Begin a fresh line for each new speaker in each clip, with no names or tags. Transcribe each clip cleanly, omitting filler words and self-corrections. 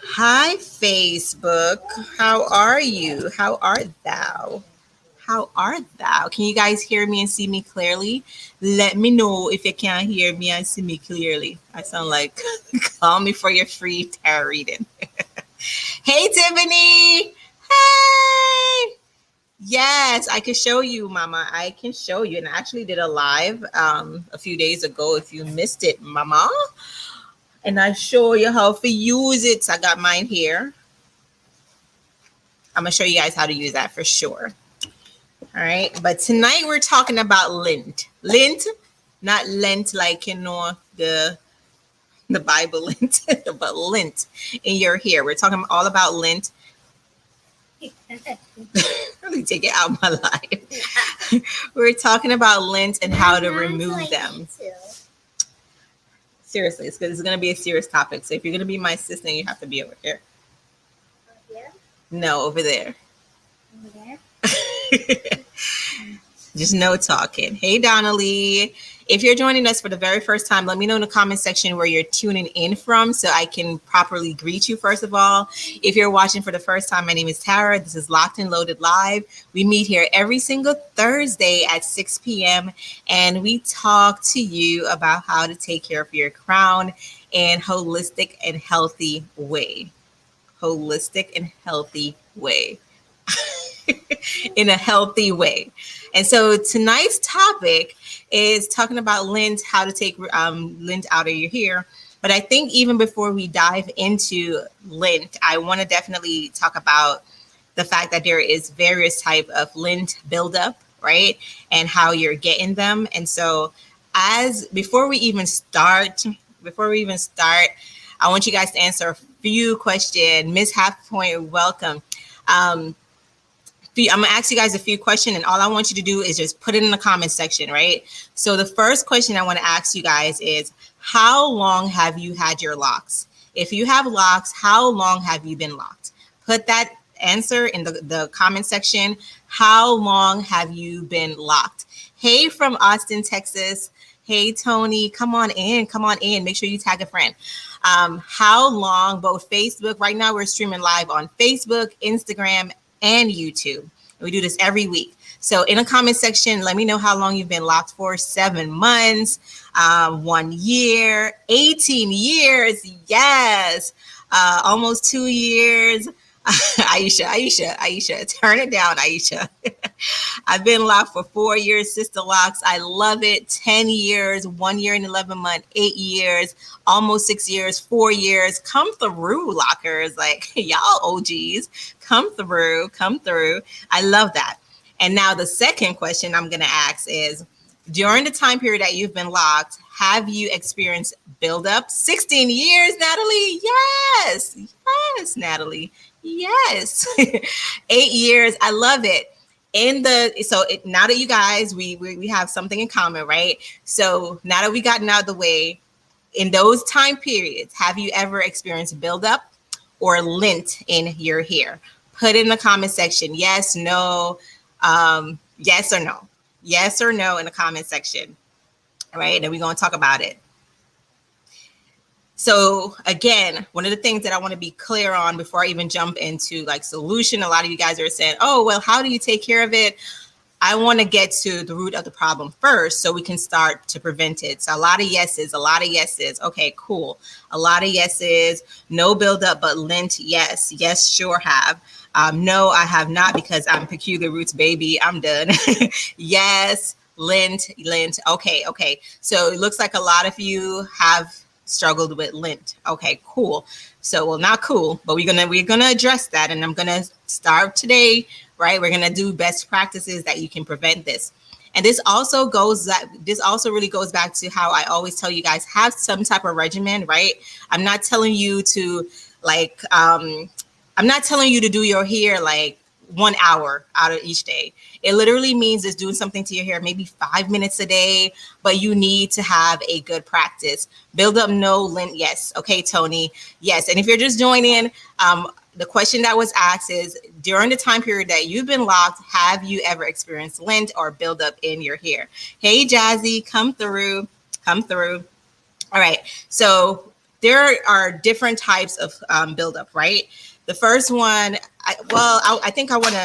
Hi, Facebook. How are you? How art thou? How art thou? Can you guys hear me and see me clearly? Let me know if you can't hear me and see me clearly. I sound like call me for your free tarot reading. Hey, Tiffany. Hey. Yes, I can show you, Mama. I can show you. And I actually did a live a few days ago. If you missed it, Mama. And I show you how to use it. So I got mine here. I'm gonna show you guys how to use that for sure. All right, but tonight we're talking about lint. Lint, not lint like the Bible lint, but lint in your hair. We're talking all about lint. Let me take it out of my life. We're talking about lint and how to remove them. Seriously, it's going to be a serious topic. So if you're going to be my assistant, you have to be over here. Over here? No, over there. Over there? Just no talking. Hey, Donnelly. If you're joining us for the very first time, let me know in the comment section where you're tuning in from so I can properly greet you, first of all. If you're watching for the first time, my name is Tara. This is Locked and Loaded Live. We meet here every single Thursday at 6 p.m. and we talk to you about how to take care of your crown in holistic and healthy way. Holistic and healthy way. In a healthy way. And so tonight's topic is talking about lint, how to take lint out of your hair. But I think even before we dive into lint, I want to definitely talk about the fact that there is various type of lint buildup, right? And how you're getting them. And so before we even start, I want you guys to answer a few questions. Miss Half Point, welcome. I'm gonna ask you guys a few questions, and all I want you to do is just put it in the comment section, right? So the first question I want to ask you guys is, how long have you had your locks? If you have locks, how long have you been locked? Put that answer in the comment section. How long have you been locked? Hey, from Austin, Texas. Hey, Tony, come on in. Make sure you tag a friend. How long, both Facebook, right now we're streaming live on Facebook, Instagram, and YouTube. We do this every week. So in the comment section, let me know how long you've been locked for. 7 months, 1 year, 18 years. Yes. Almost 2 years. Aisha, turn it down, Aisha. I've been locked for 4 years, Sister Locks. I love it. 10 years, 1 year and 11 months, 8 years, almost 6 years, 4 years. Come through, lockers. Like, y'all OGs, come through. I love that. And now the second question I'm going to ask is, during the time period that you've been locked, have you experienced buildup? 16 years, Natalie? Yes, Natalie. Yes. 8 years. I love it. Now that you guys, we have something in common, right? So now that we gotten out of the way, in those time periods, have you ever experienced buildup or lint in your hair? Put it in the comment section. Yes, no, yes or no. Yes or no in the comment section. All right, and we're going to talk about it. So again, one of the things that I want to be clear on before I even jump into like solution, a lot of you guys are saying, oh, well, how do you take care of it? I want to get to the root of the problem first so we can start to prevent it. So a lot of yeses. Okay, cool. A lot of yeses. No buildup, but lint, yes, sure have. No, I have not, because I'm Peculiar Roots baby. I'm done. Yes, lint. Okay. So it looks like a lot of you have struggled with lint. Okay, cool. So, well, not cool, but we're gonna address that, and I'm gonna start today, right? We're gonna do best practices that you can prevent this. And this also really goes back to how I always tell you guys, have some type of regimen, right? I'm not telling you to I'm not telling you to do your hair like 1 hour out of each day. It literally means it's doing something to your hair, maybe 5 minutes a day, but you need to have a good practice. Build up, no. Lint, yes. Okay, Tony, yes. And if you're just joining, the question that was asked is, during the time period that you've been locked, have you ever experienced lint or buildup in your hair? Hey, Jazzy, come through. All right, so there are different types of buildup, right? The first one, I think the one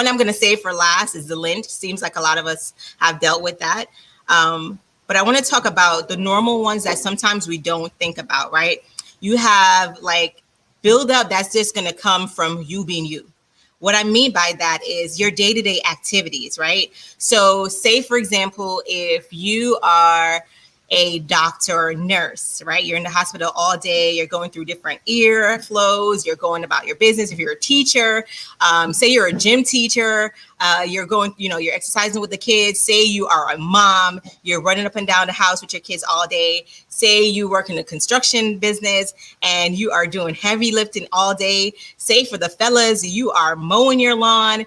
I'm going to save for last is the lint. Seems like a lot of us have dealt with that. But I want to talk about the normal ones that sometimes we don't think about, right? You have like buildup that's just going to come from you being you. What I mean by that is your day-to-day activities, right? So say, for example, if you are a doctor or nurse, right? You're in the hospital all day, you're going through different ear flows, you're going about your business. If you're a teacher, say you're a gym teacher, you're going, you're exercising with the kids. Say you are a mom, you're running up and down the house with your kids all day. Say you work in the construction business and you are doing heavy lifting all day. Say for the fellas, you are mowing your lawn.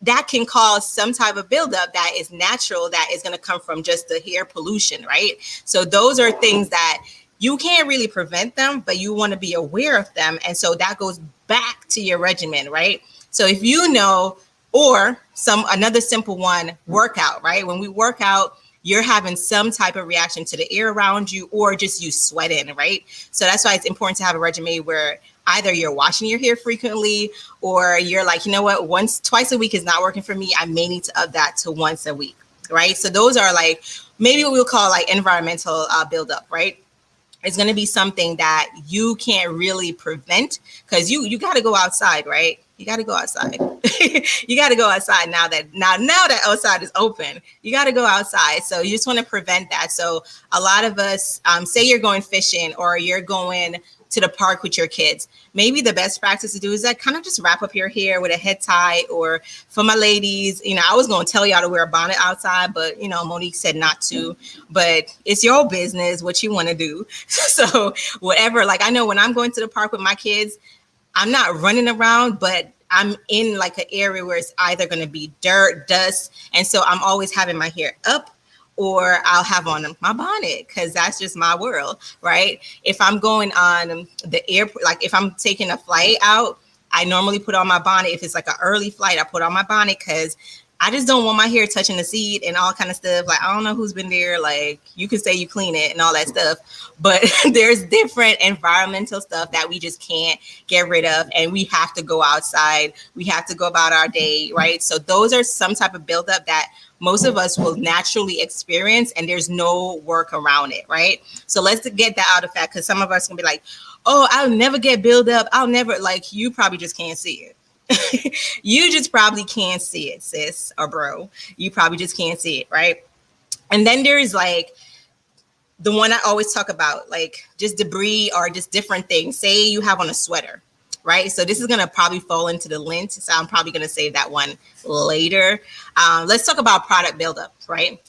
That can cause some type of buildup that is natural, that is going to come from just the hair pollution, right? So those are things that you can't really prevent them, but you want to be aware of them. And so that goes back to your regimen, right? So if you know, or another simple one, workout, right? When we work out, you're having some type of reaction to the air around you, or just you sweating, right? So that's why it's important to have a regimen where either you're washing your hair frequently, or you're like, you know what, twice a week is not working for me. I may need to up that to once a week, right? So those are like maybe what we'll call like environmental buildup, right? It's going to be something that you can't really prevent, because you got to go outside, right? You got to go outside. You got to go outside now that outside is open. You got to go outside. So you just want to prevent that. So a lot of us, say you're going fishing or you're going to the park with your kids. Maybe the best practice to do is that kind of just wrap up your hair with a head tie. Or for my ladies, I was going to tell y'all to wear a bonnet outside, but Monique said not to. But it's your business what you want to do. So whatever, like I know when I'm going to the park with my kids, I'm not running around, but I'm in like an area where it's either going to be dirt, dust. And so I'm always having my hair up, or I'll have on my bonnet, because that's just my world, right? If I'm going on the airport, like if I'm taking a flight out, I normally put on my bonnet. If it's like an early flight, I put on my bonnet, because I just don't want my hair touching the seat and all kind of stuff. Like, I don't know who's been there. Like, you could say you clean it and all that stuff, but there's different environmental stuff that we just can't get rid of. And we have to go outside. We have to go about our day, right? So those are some type of buildup that most of us will naturally experience, and there's no work around it, right? So let's get that out of fact, because some of us can be like, oh, I'll never get buildup. I'll never, like, you probably just can't see it. You just probably can't see it, sis or bro. You probably just can't see it, right? And then there's like the one I always talk about, like just debris or just different things. Say you have on a sweater, right? So this is going to probably fall into the lint. So I'm probably going to save that one later. Let's talk about product buildup, right?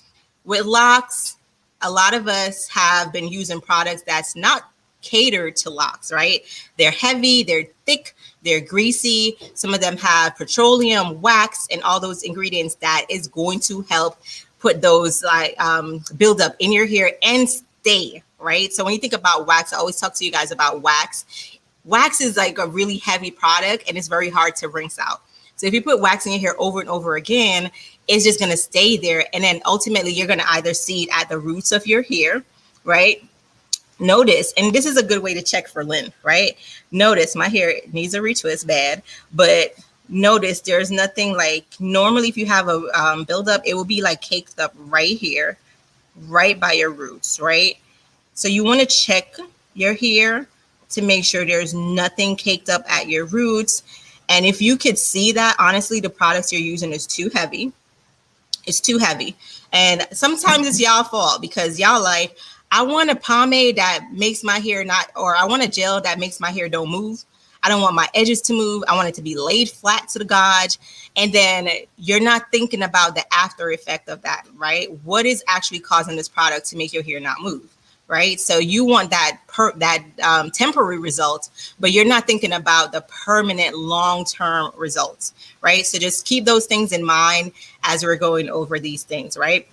With LOCS, a lot of us have been using products that's not catered to LOCS, right? They're heavy, they're thick, they're greasy. Some of them have petroleum, wax, and all those ingredients that is going to help put those like build up in your hair and stay, right? So when you think about wax, I always talk to you guys about wax. Wax is like a really heavy product, and it's very hard to rinse out. So if you put wax in your hair over and over again, it's just going to stay there. And then ultimately you're going to either see it at the roots of your hair, right? Notice, and this is a good way to check for lint, right? Notice my hair needs a retwist bad, but notice there's nothing like, normally if you have a buildup, it will be like caked up right here, right by your roots, right? So you want to check your hair to make sure there's nothing caked up at your roots. And if you could see that, honestly, the products you're using is too heavy. It's too heavy. And sometimes it's y'all fault because y'all like, I want a pomade that makes my hair not, or I want a gel that makes my hair don't move. I don't want my edges to move. I want it to be laid flat to the gauge. And then you're not thinking about the after effect of that, right? What is actually causing this product to make your hair not move, right? So you want that temporary result, but you're not thinking about the permanent long-term results, right? So just keep those things in mind as we're going over these things, right?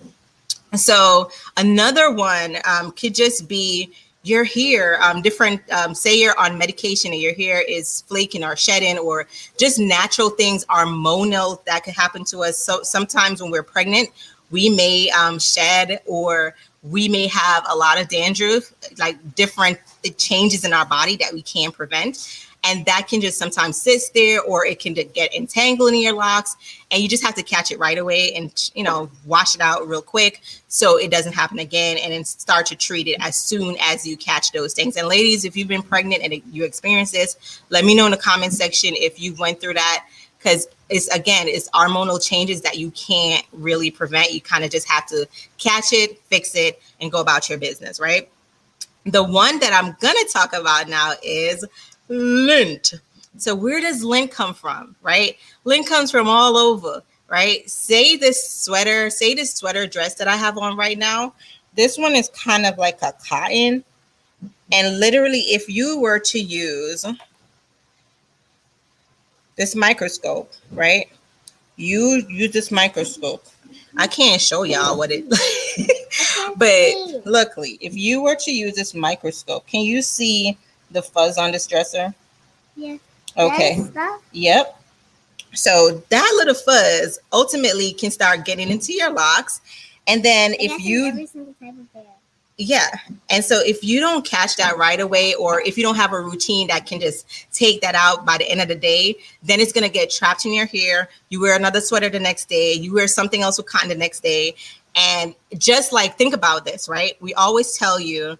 So another one could just be your hair, different, say you're on medication and your hair is flaking or shedding, or just natural things, hormonal, that could happen to us. So sometimes when we're pregnant, we may shed, or we may have a lot of dandruff, like different changes in our body that we can prevent. And that can just sometimes sit there, or it can get entangled in your locks, and you just have to catch it right away and, you know, wash it out real quick so it doesn't happen again, and then start to treat it as soon as you catch those things. And ladies, if you've been pregnant and you experience this, let me know in the comment section if you went through that, because it's hormonal changes that you can't really prevent. You kind of just have to catch it, fix it, and go about your business, right? The one that I'm going to talk about now is lint. So where does lint come from, right? Lint comes from all over, right? Say this sweater dress that I have on right now, this one is kind of like a cotton. And literally, if you were to use this microscope, right? You use this microscope. I can't show y'all what it, but luckily, if you were to use this microscope, can you see the fuzz on this dresser?
Yeah.
Okay. Yep. So that little fuzz ultimately can start getting into your locks. And then if you,
every single type of hair.
Yeah. And so if you don't catch that right away, or if you don't have a routine that can just take that out by the end of the day, then it's going to get trapped in your hair. You wear another sweater the next day. You wear something else with cotton the next day. And just like, think about this, right? We always tell you,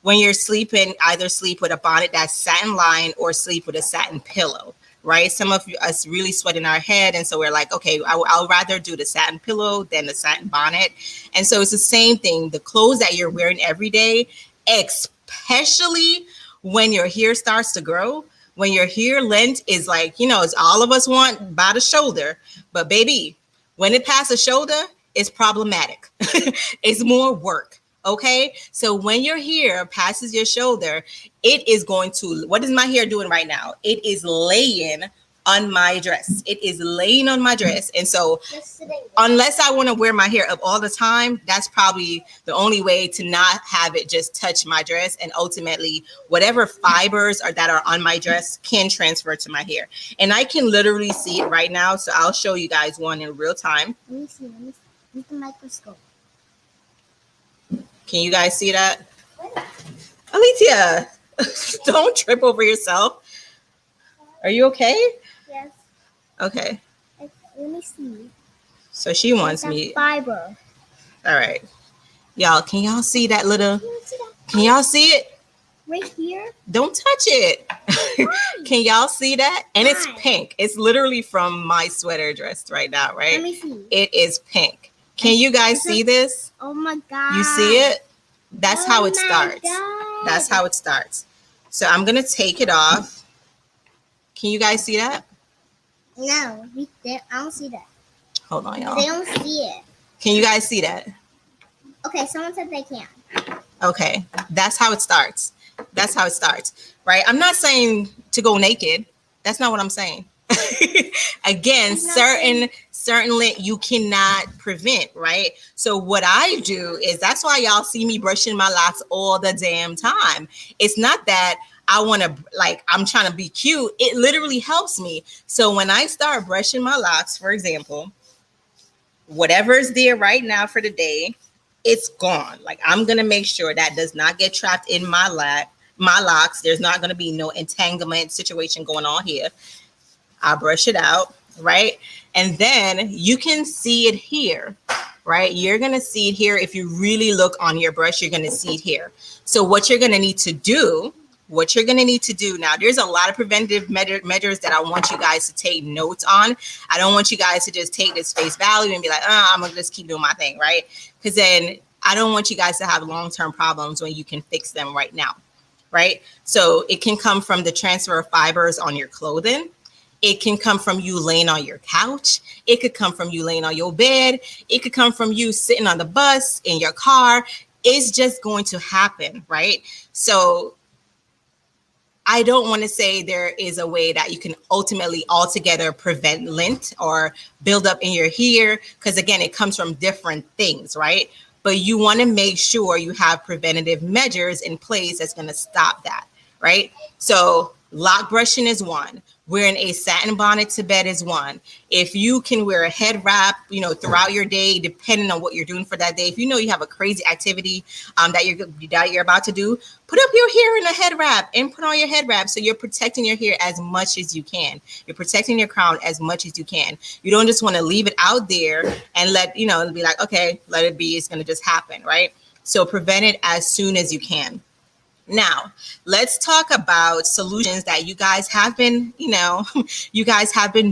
when you're sleeping, either sleep with a bonnet that's satin lined or sleep with a satin pillow, right? Some of us really sweat in our head. And so we're like, okay, I'll rather do the satin pillow than the satin bonnet. And so it's the same thing. The clothes that you're wearing every day, especially when your hair starts to grow, when your hair length is like, you know, it's all of us want by the shoulder. But baby, when it passes the shoulder, it's problematic. It's more work. Okay, so when your hair passes your shoulder, it is going to, what is my hair doing right now? It is laying on my dress. It is laying on my dress. And so unless I want to wear my hair up all the time, that's probably the only way to not have it just touch my dress. And ultimately, whatever fibers that are on my dress can transfer to my hair. And I can literally see it right now. So I'll show you guys one in real time.
Let me see. Use the microscope.
Can you guys see that? Alicia, don't trip over yourself. Are you okay?
Yes.
Okay.
Let me see.
So she wants me.
Fiber.
All right. Y'all, can y'all see that little? Can y'all see it?
Right here?
Don't touch it. Can y'all see that? And it's pink. It's literally from my sweater dress right now, right?
Let me see.
It is pink. Can you guys see this?
Oh my God.
You see it? That's how it starts. That's how it starts. So I'm going to take it off. Can you guys see that?
No, I don't see that.
Hold on, y'all.
They don't see it.
Can you guys see that?
Okay, someone said they can.
Okay, that's how it starts. That's how it starts, right? I'm not saying to go naked. That's not what I'm saying. Again, certain lint you cannot prevent, right? So what I do is, that's why y'all see me brushing my locks all the damn time. It's not that I want to, like, I'm trying to be cute. It literally helps me. So when I start brushing my locks, for example, whatever's there right now for the day, it's gone. Like, I'm going to make sure that does not get trapped in my locks. There's not going to be no entanglement situation going on here. I brush it out, right? And then you can see it here. right? You're going to see it here. If you really look on your brush, you're going to see it here. So what you're going to need to do, now, there's a lot of preventative measures that I want you guys to take notes on. I don't want you guys to just take this face value and be like, I'm going to just keep doing my thing, right? Because then I don't want you guys to have long-term problems when you can fix them right now, right? So it can come from the transfer of fibers on your clothing. It can come from you laying on your couch. It could come from you laying on your bed. It could come from you sitting on the bus, in your car. It's just going to happen, right? So I don't want to say there is a way that you can ultimately altogether prevent lint or build up in your hair, because again, it comes from different things, right? But you want to make sure you have preventative measures in place that's going to stop that, right? So lock brushing is one. Wearing a satin bonnet to bed is one. If you can wear a head wrap, throughout your day, depending on what you're doing for that day. If you know you have a crazy activity that you're about to do, put up your hair in a head wrap and put on your head wrap. So you're protecting your hair as much as you can. You're protecting your crown as much as you can. You don't just want to leave it out there and be like, okay, let it be. It's going to just happen, right? So prevent it as soon as you can. Now, let's talk about solutions that you guys have been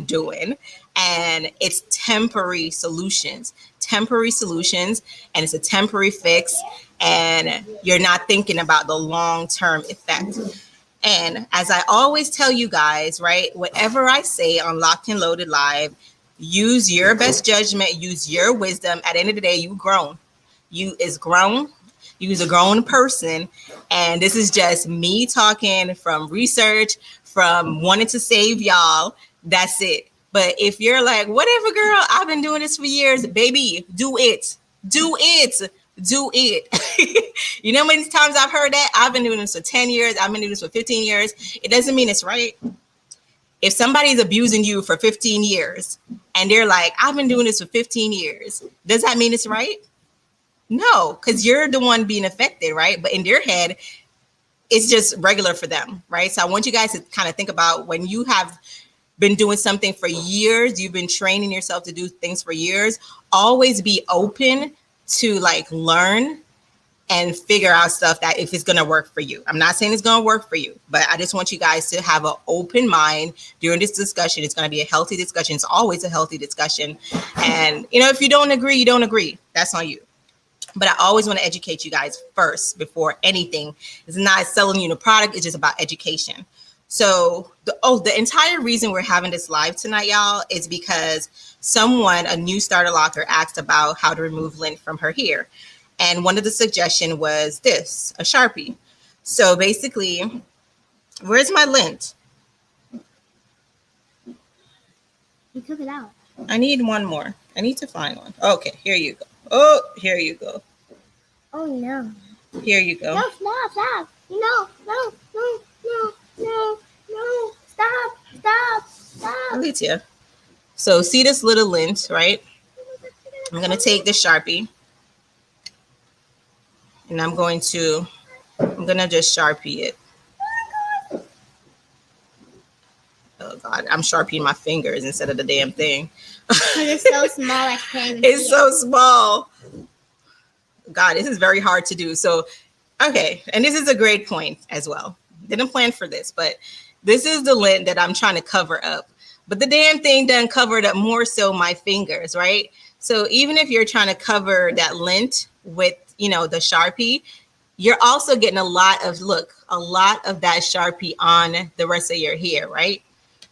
doing, and it's temporary solutions, and it's a temporary fix, and you're not thinking about the long-term effect. And as I always tell you guys, right, whatever I say on Locked and Loaded Live, use your best judgment, use your wisdom. At the end of the day, you're grown. You's a grown person, and this is just me talking from research, from wanting to save y'all. That's it. But if you're like, whatever, girl, I've been doing this for years, baby, do it. You know how many times I've heard that? I've been doing this for 10 years. I've been doing this for 15 years. It doesn't mean it's right. If somebody's abusing you for 15 years and they're like, I've been doing this for 15 years, does that mean it's right? No, because you're the one being affected, right? But in their head, it's just regular for them, right? So I want you guys to kind of think about when you have been doing something for years, you've been training yourself to do things for years, always be open to learn and figure out stuff that if it's going to work for you. I'm not saying it's going to work for you, but I just want you guys to have an open mind during this discussion. It's going to be a healthy discussion. It's always a healthy discussion. And, if you don't agree, you don't agree. That's on you. But I always want to educate you guys first before anything. It's not selling you the product. It's just about education. So the entire reason we're having this live tonight, y'all, is because a new starter locker, asked about how to remove lint from her hair. And one of the suggestions was this, a Sharpie. So basically, where's my lint?
You took it out.
I need one more. I need to find one. Okay, here you go. Oh, here you go.
Oh, no.
Here you go.
No, stop. No. Stop.
Alicia. So see this little lint, right? I'm going to take the Sharpie. And I'm going to just Sharpie it. Oh, God. I'm Sharpieing my fingers instead of the damn thing.
It's so small, I can't even
It's
see
so
it.
small. God, this is very hard to do. So, okay. And this is a great point as well. Didn't plan for this, but this is the lint that I'm trying to cover up. But the damn thing done covered up more so my fingers, right? So even if you're trying to cover that lint with, the Sharpie, you're also getting a lot of that Sharpie on the rest of your hair, right?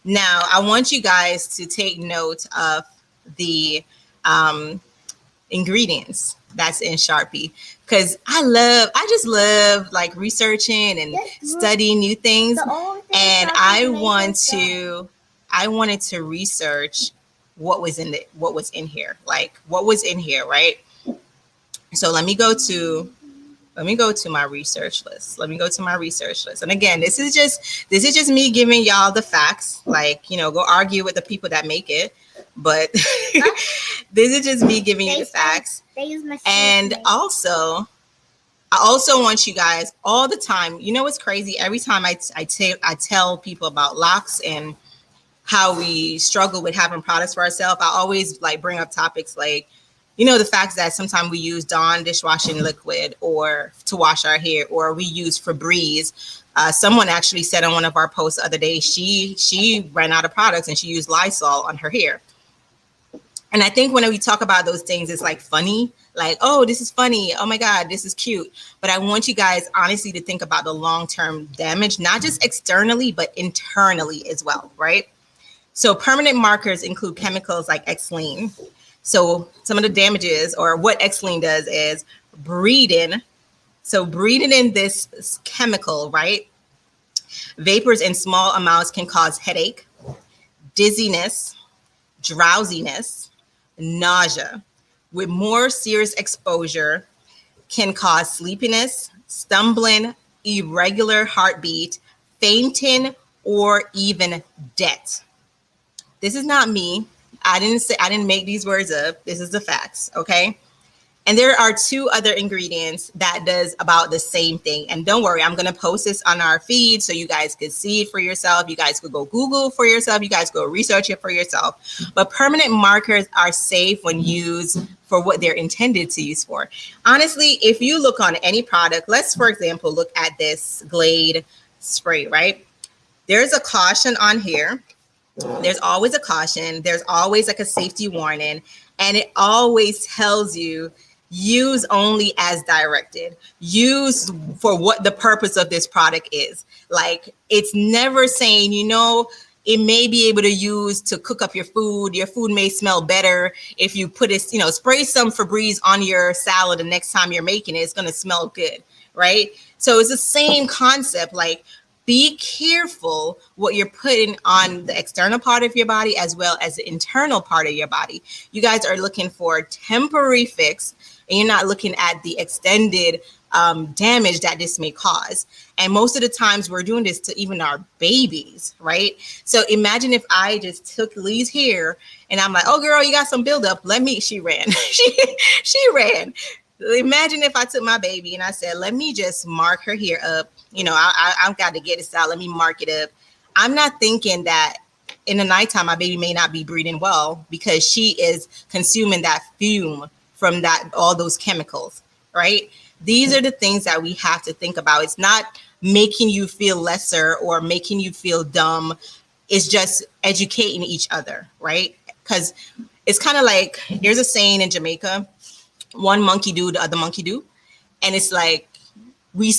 Now, I want you guys to take note of the ingredients that's in Sharpie, because I just love researching and studying new things. And I wanted to research what was in here, right? So let me go to my research list. And again, this is just me giving y'all the facts. Go argue with the people that make it. But this is just me giving you the facts. And also, I also want you guys all the time. You know what's crazy? Every time I tell people about LOCS and how we struggle with having products for ourselves, I always bring up topics like You know, the fact that sometimes we use Dawn dishwashing liquid or to wash our hair, or we use Febreze. Someone actually said on one of our posts the other day, she ran out of products and she used Lysol on her hair. And I think when we talk about those things, it's like funny, like, oh, this is funny. Oh my God, this is cute. But I want you guys honestly to think about the long-term damage, not just externally, but internally as well, right? So permanent markers include chemicals like Xylene. So some of the damages, or what Xylene does, is breathing. So breathing in this chemical, right? Vapors in small amounts can cause headache, dizziness, drowsiness, nausea. With more serious exposure, can cause sleepiness, stumbling, irregular heartbeat, fainting, or even death. This is not me. I didn't make these words up. This is the facts, okay? And there are 2 other ingredients that does about the same thing. And don't worry, I'm going to post this on our feed so you guys could see it for yourself. You guys could go Google for yourself. You guys go research it for yourself. But permanent markers are safe when used for what they're intended to use for. Honestly, if you look on any product, let's, for example, look at this Glade spray, right? There's a caution on here. There's always a caution. There's always like a safety warning. And it always tells you, use only as directed. Use for what the purpose of this product is. Like, it's never saying, you know, it may be able to use to cook up your food. Your food may smell better if you put it, you know, spray some Febreze on your salad the next time you're making it. It's going to smell good, right? So it's the same concept. Like, be careful what you're putting on the external part of your body as well as the internal part of your body. You guys are looking for a temporary fix, and you're not looking at the extended damage that this may cause. And most of the times we're doing this to even our babies, right? So imagine if I just took Lee's hair and I'm like, oh girl, you got some buildup. She ran. she ran. Imagine if I took my baby and I said, let me just mark her hair up. You know, I've got to get this out. Let me mark it up. I'm not thinking that in the nighttime, my baby may not be breathing well because she is consuming that fume from that, all those chemicals, right? These are the things that we have to think about. It's not making you feel lesser or making you feel dumb. It's just educating each other, right? Because it's kind of like, there's a saying in Jamaica, one monkey do, the other monkey do. And it's like, I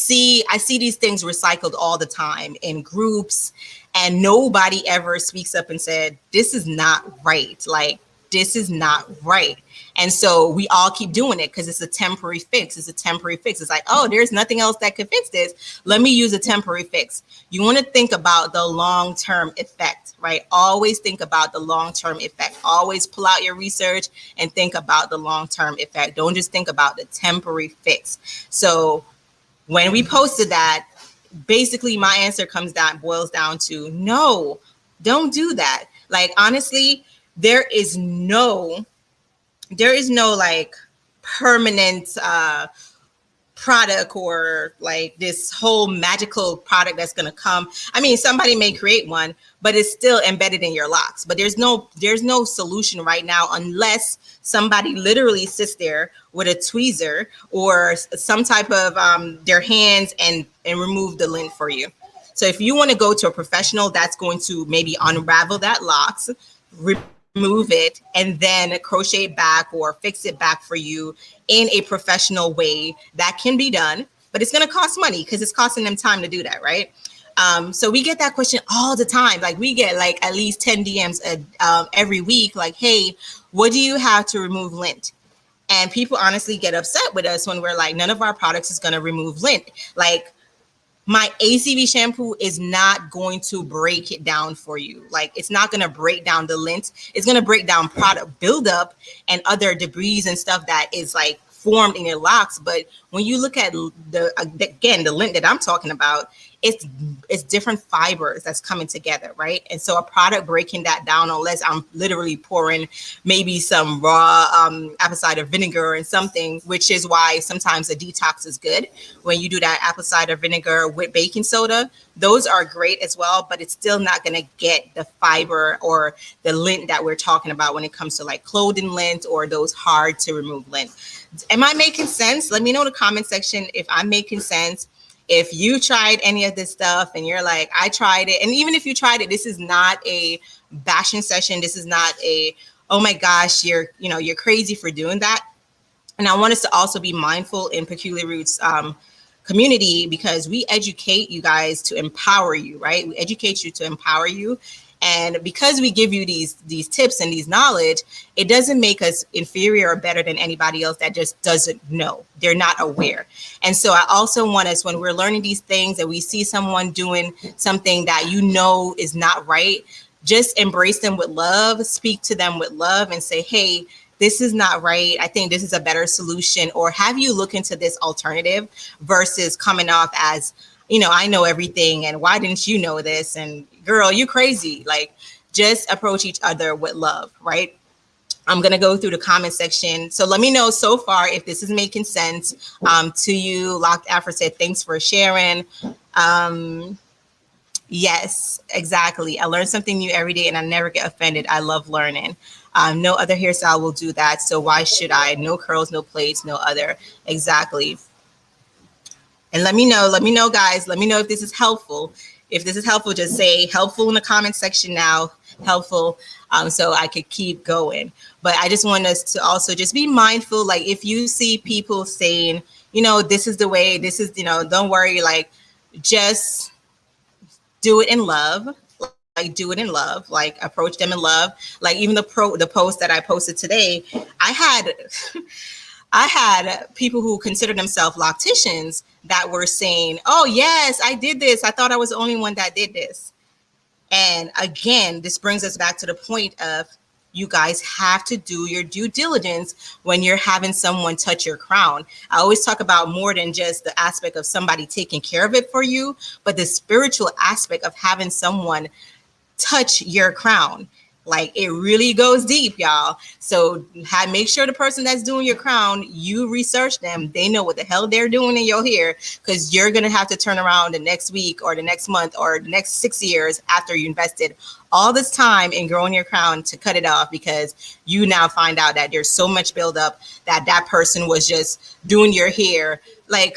see these things recycled all the time in groups, and nobody ever speaks up and said, this is not right. Like, this is not right. And so we all keep doing it because it's a temporary fix. It's a temporary fix. It's like, oh, there's nothing else that could fix this. Let me use a temporary fix. You want to think about the long-term effect, right? Always think about the long-term effect. Always pull out your research and think about the long-term effect. Don't just think about the temporary fix. So when we posted that, basically my answer boils down to, no, don't do that. Like, honestly, there is no like permanent product or like this whole magical product that's going to come. I mean, somebody may create one, but it's still embedded in your locks. But there's no solution right now unless somebody literally sits there with a tweezer or some type of their hands and remove the lint for you. So if you want to go to a professional that's going to maybe unravel that locks, remove it, and then crochet it back or fix it back for you in a professional way, that can be done, but it's going to cost money because it's costing them time to do that, right? So we get that question all the time. Like, we get like at least 10 DMs every week, like, hey, what do you have to remove lint? And people honestly get upset with us when we're like, none of our products is going to remove lint. Like, my ACV shampoo is not going to break it down for you. Like, it's not going to break down the lint. It's going to break down product buildup and other debris and stuff that is like formed in your locks. But when you look at the lint that I'm talking about, it's different fibers that's coming together, right? And so a product breaking that down, unless I'm literally pouring maybe some raw apple cider vinegar and something, which is why sometimes a detox is good when you do that apple cider vinegar with baking soda. Those are great as well, but it's still not going to get the fiber or the lint that we're talking about when it comes to like clothing lint or those hard to remove lint. Am I making sense? Let me know in the comment section if I'm making sense. If you tried any of this stuff and you're like, I tried it. And even if you tried it, this is not a bashing session. This is not a, oh my gosh, you're crazy for doing that. And I want us to also be mindful in Peculiar Roots community, because we educate you guys to empower you, right? We educate you to empower you. And because we give you these tips and these knowledge, it doesn't make us inferior or better than anybody else that just doesn't know. They're not aware. And so I also want us, when we're learning these things and we see someone doing something that is not right, just embrace them with love, speak to them with love and say, hey, this is not right. I think this is a better solution. Or have you look into this alternative versus coming off as, I know everything and why didn't you know this? And girl, you crazy. Like, just approach each other with love, right? I'm going to go through the comment section. So let me know so far if this is making sense to you. Locked Afro said, thanks for sharing. Yes, exactly. I learn something new every day and I never get offended. I love learning. No other hairstyle will do that. So why should I? No curls, no plaits, no other. Exactly. And let me know, guys. Let me know if this is helpful. If this is helpful, just say helpful in the comment section now. Helpful, so I could keep going. But I just want us to also just be mindful. Like, if you see people saying, this is the way, this is, don't worry. Like, just do it in love. Like, do it in love. Like, approach them in love. Like, even the post that I posted today, I had people who consider themselves locticians that were saying, oh, yes, I did this. I thought I was the only one that did this. And again, this brings us back to the point of, you guys have to do your due diligence when you're having someone touch your crown. I always talk about more than just the aspect of somebody taking care of it for you, but the spiritual aspect of having someone touch your crown. Like, it really goes deep, y'all. So make sure the person that's doing your crown, you research them. They know what the hell they're doing in your hair, because you're going to have to turn around the next week or the next month or the next 6 years after you invested all this time in growing your crown to cut it off, because you now find out that there's so much buildup that person was just doing your hair. Like,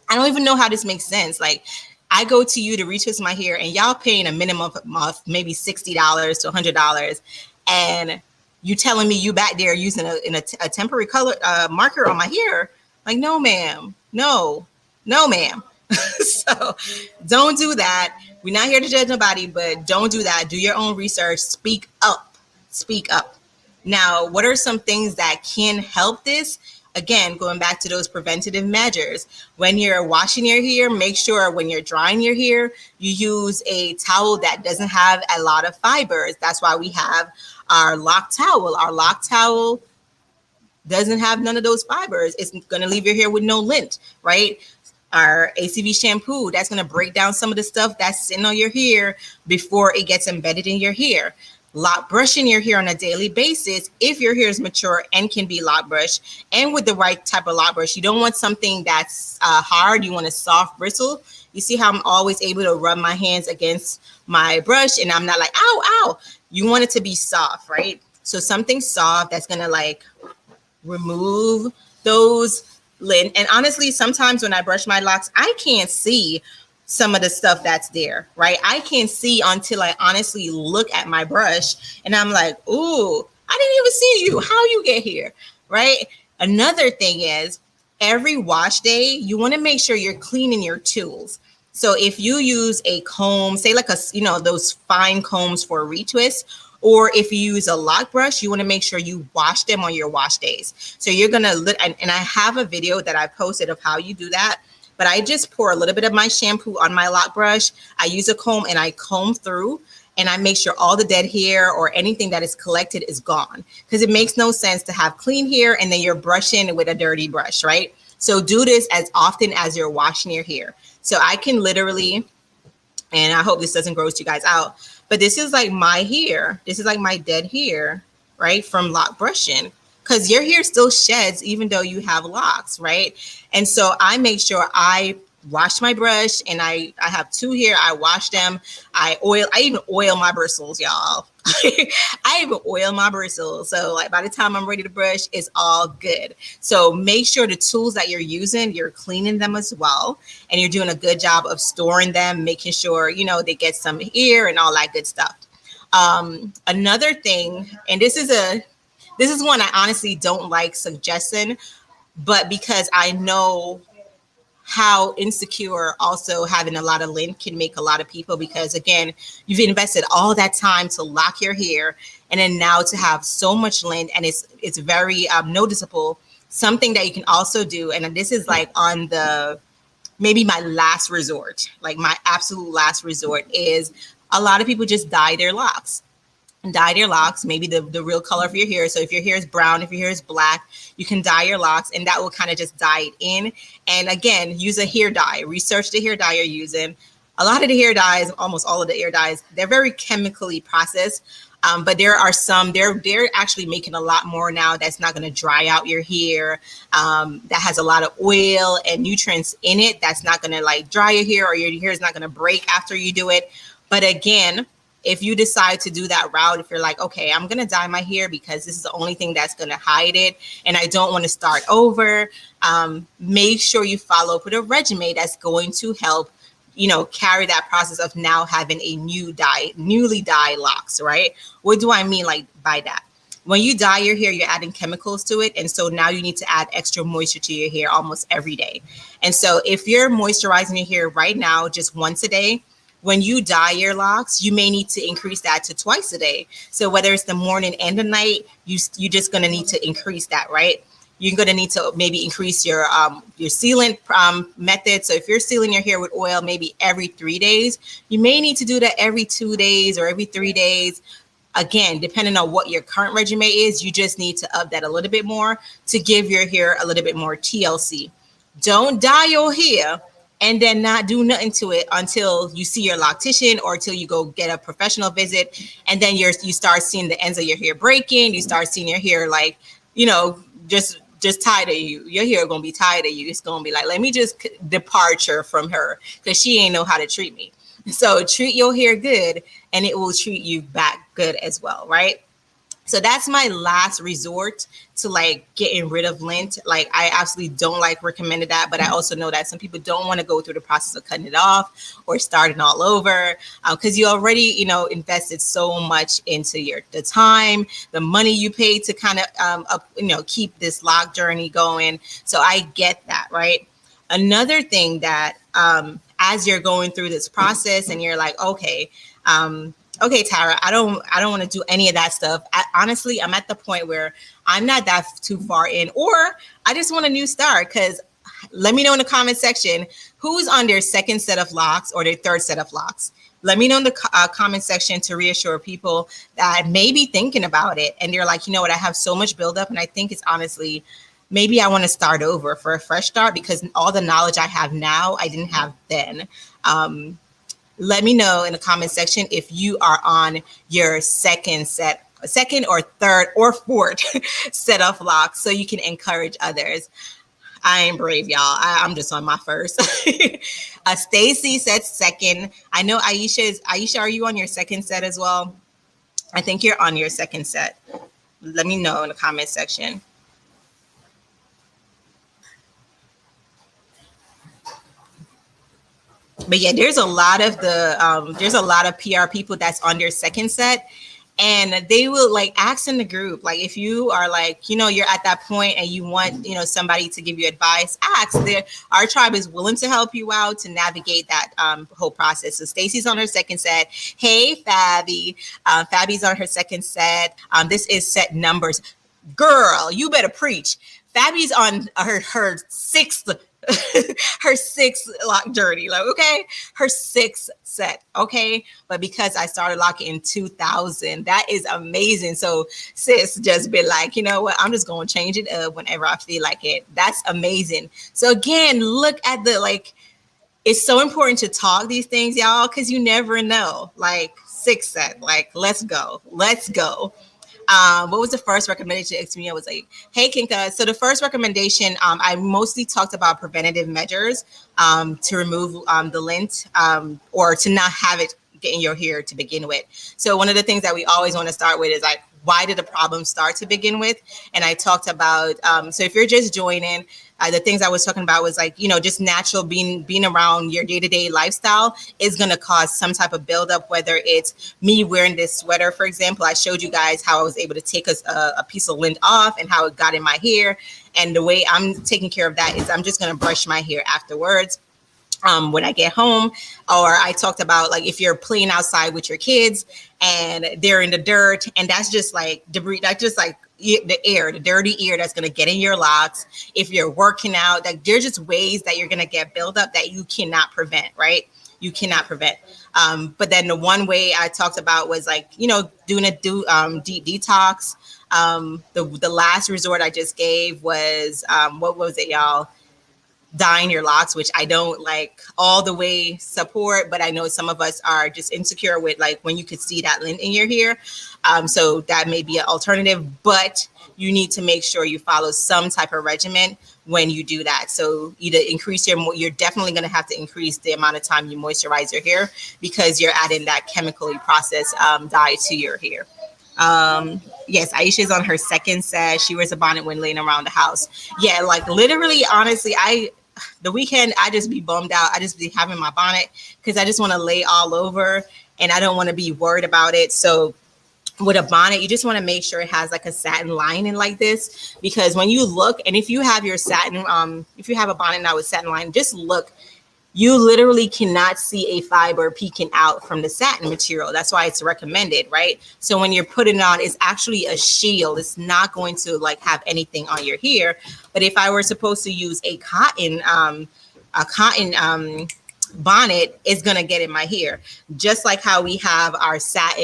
I don't even know how this makes sense. Like, I go to you to retwist my hair and y'all paying a minimum of maybe $60 to $100. And you telling me you back there using a temporary color marker on my hair. Like, no, ma'am. No, ma'am. So don't do that. We're not here to judge nobody, but don't do that. Do your own research. Speak up. Speak up. Now, what are some things that can help this? Again, going back to those preventative measures, when you're washing your hair, make sure when you're drying your hair, you use a towel that doesn't have a lot of fibers. That's why we have our Loc towel. Our Loc towel doesn't have none of those fibers. It's going to leave your hair with no lint, right? Our ACV shampoo, that's going to break down some of the stuff that's sitting on your hair before it gets embedded in your hair. Lock brushing your hair on a daily basis if your hair is mature and can be lock brushed, and with the right type of lock brush. You don't want something that's hard. You want a soft bristle. You see how I'm always able to rub my hands against my brush and I'm not like, ow, ow. You want it to be soft, right? So something soft that's going to like remove those lint. And honestly, sometimes when I brush my locks, I can't see some of the stuff that's there, right? I can't see until I honestly look at my brush and I'm like, ooh, I didn't even see you. How you get here, right? Another thing is, every wash day, you want to make sure you're cleaning your tools. So if you use a comb, say like those fine combs for a retwist, or if you use a lock brush, you want to make sure you wash them on your wash days. So you're going to look, and I have a video that I posted of how you do that. But I just pour a little bit of my shampoo on my lock brush. I use a comb and I comb through and I make sure all the dead hair or anything that is collected is gone, because it makes no sense to have clean hair and then you're brushing with a dirty brush, right? So do this as often as you're washing your hair. So I can literally, and I hope this doesn't gross you guys out, but this is like my hair. This is like my dead hair, right? From lock brushing. Because your hair still sheds even though you have locks, right? And so I make sure I wash my brush, and I have two here. I wash them. I even oil my bristles, y'all. I even oil my bristles. So like by the time I'm ready to brush, it's all good. So make sure the tools that you're using, you're cleaning them as well. And you're doing a good job of storing them, making sure, you know, they get some air and all that good stuff. Another thing, and this is one I honestly don't like suggesting, but because I know how insecure also having a lot of lint can make a lot of people, because again, you've invested all that time to lock your hair, and then now to have so much lint, and it's very noticeable. Something that you can also do, and this is like on the maybe my last resort, like my absolute last resort, is a lot of people just dye their locks. Dye your locks, maybe the real color for your hair. So if your hair is brown, if your hair is black, you can dye your locks, and that will kind of just dye it in. And again, use a hair dye. Research the hair dye you're using. A lot of the hair dyes, almost all of the hair dyes, they're very chemically processed. But there are some, they're actually making a lot more now that's not going to dry out your hair, that has a lot of oil and nutrients in it, that's not going to like dry your hair, or your hair is not going to break after you do it. But again, if you decide to do that route, if you're like, okay, I'm going to dye my hair because this is the only thing that's going to hide it, and I don't want to start over, make sure you follow up with a regimen that's going to help, you know, carry that process of now having a newly dyed locks, right? What do I mean like by that? When you dye your hair, you're adding chemicals to it. And so now you need to add extra moisture to your hair almost every day. And so if you're moisturizing your hair right now, just once a day, when you dye your locks, you may need to increase that to twice a day. So whether it's the morning and the night, you're just going to need to increase that, right? You're going to need to maybe increase your sealant method. So if you're sealing your hair with oil, maybe every 3 days, you may need to do that every 2 days or every 3 days. Again, depending on what your current regimen is, you just need to up that a little bit more to give your hair a little bit more TLC. Don't dye your hair and then not do nothing to it until you see your loctician or until you go get a professional visit. And then you start seeing the ends of your hair breaking. You start seeing your hair like, you know, just tired of you. Your hair gonna be tired of you. It's gonna be like, let me just departure from her because she ain't know how to treat me. So treat your hair good and it will treat you back good as well, right? So that's my last resort to like getting rid of lint. Like I absolutely don't like recommended that, but I also know that some people don't want to go through the process of cutting it off or starting all over because you already, you know, invested so much into the time, the money you paid to kind of, keep this lock journey going. So I get that, right? Another thing that as you're going through this process and you're like, okay, Tara, I don't want to do any of that stuff. Honestly, I'm at the point where I'm not that too far in, or I just want a new start. Because let me know in the comment section who's on their second set of locks or their third set of locks. Let me know in the comment section to reassure people that may be thinking about it and they're like, you know what, I have so much buildup and I think it's honestly, maybe I want to start over for a fresh start because all the knowledge I have now, I didn't have then. Let me know in the comment section if you are on your second or third or fourth set of locks so you can encourage others. I ain't brave, y'all. I'm just on my first. Stacy said second. I know Aisha, are you on your second set as well? I think you're on your second set. Let me know in the comment section. But yeah, there's a lot of PR people that's on their second set, and they will like ask in the group, like if you are like, you know, you're at that point and you want, you know, somebody to give you advice, ask. Our tribe is willing to help you out to navigate that whole process. So Stacy's on her second set. Hey, Fabi. Fabi's on her second set. This is set numbers. Girl, you better preach. Fabi's on her sixth her sixth lock journey, like, okay, her sixth set, okay, but because I started locking in 2000, that is amazing. So sis just be like, you know what, I'm just gonna change it up whenever I feel like it. That's amazing. So again, look at the, like, it's so important to talk these things, y'all, because you never know. Like Six said, like, let's go. What was the first recommendation? I was like, hey, Kinka. So the first recommendation, I mostly talked about preventative measures to remove the lint or to not have it get in your hair to begin with. So one of the things that we always want to start with is like, why did the problem start to begin with? And I talked about, so if you're just joining, the things I was talking about was like, just natural being around your day-to-day lifestyle is going to cause some type of buildup, whether it's me wearing this sweater, for example. I showed you guys how I was able to take a piece of lint off and how it got in my hair. And the way I'm taking care of that is I'm just going to brush my hair afterwards. When I get home. Or I talked about like if you're playing outside with your kids and they're in the dirt and that's just like debris, that's just like the air, the dirty air that's going to get in your locks. If you're working out, like there's just ways that you're going to get buildup that you cannot prevent, right? You cannot prevent. But then the one way I talked about was like, doing a deep detox. The last resort I just gave was, what was it, y'all? Dyeing your locks, which I don't like all the way support, but I know some of us are just insecure with like when you could see that lint in your hair. So that may be an alternative, but you need to make sure you follow some type of regimen when you do that. So either you're definitely going to have to increase the amount of time you moisturize your hair because you're adding that chemically processed dye to your hair. Yes, Aisha's on her second set. She wears a bonnet when laying around the house. Yeah, like literally, honestly, the weekend, I just be bummed out. I just be having my bonnet because I just want to lay all over and I don't want to be worried about it. So with a bonnet, you just want to make sure it has like a satin lining like this, because when you look, and if you have your satin, if you have a bonnet now with satin lining, just look, you literally cannot see a fiber peeking out from the satin material. That's why it's recommended, right? So when you're putting it on, it's actually a shield. It's not going to like have anything on your hair. But if I were supposed to use a cotton bonnet, it's gonna get in my hair. Just like how we have our satin,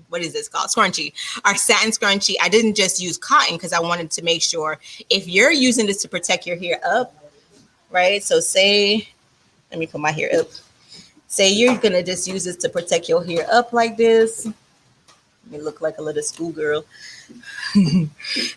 what is this called? Scrunchie. Our satin scrunchie. I didn't just use cotton because I wanted to make sure if you're using this to protect your hair up, right? So say, let me put my hair up. Say you're gonna just use this to protect your hair up like this. Let me look like a little schoolgirl.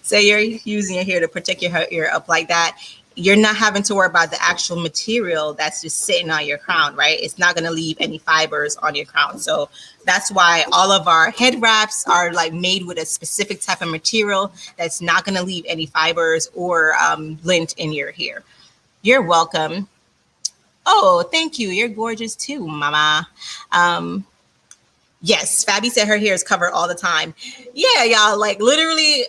Say you're using your hair to protect your hair up like that. You're not having to worry about the actual material that's just sitting on your crown, right? It's not gonna leave any fibers on your crown. So that's why all of our head wraps are like made with a specific type of material that's not gonna leave any fibers or lint in your hair. You're welcome. Oh, thank you. You're gorgeous too, mama. Yes, Fabi said her hair is covered all the time. Yeah, y'all, like literally,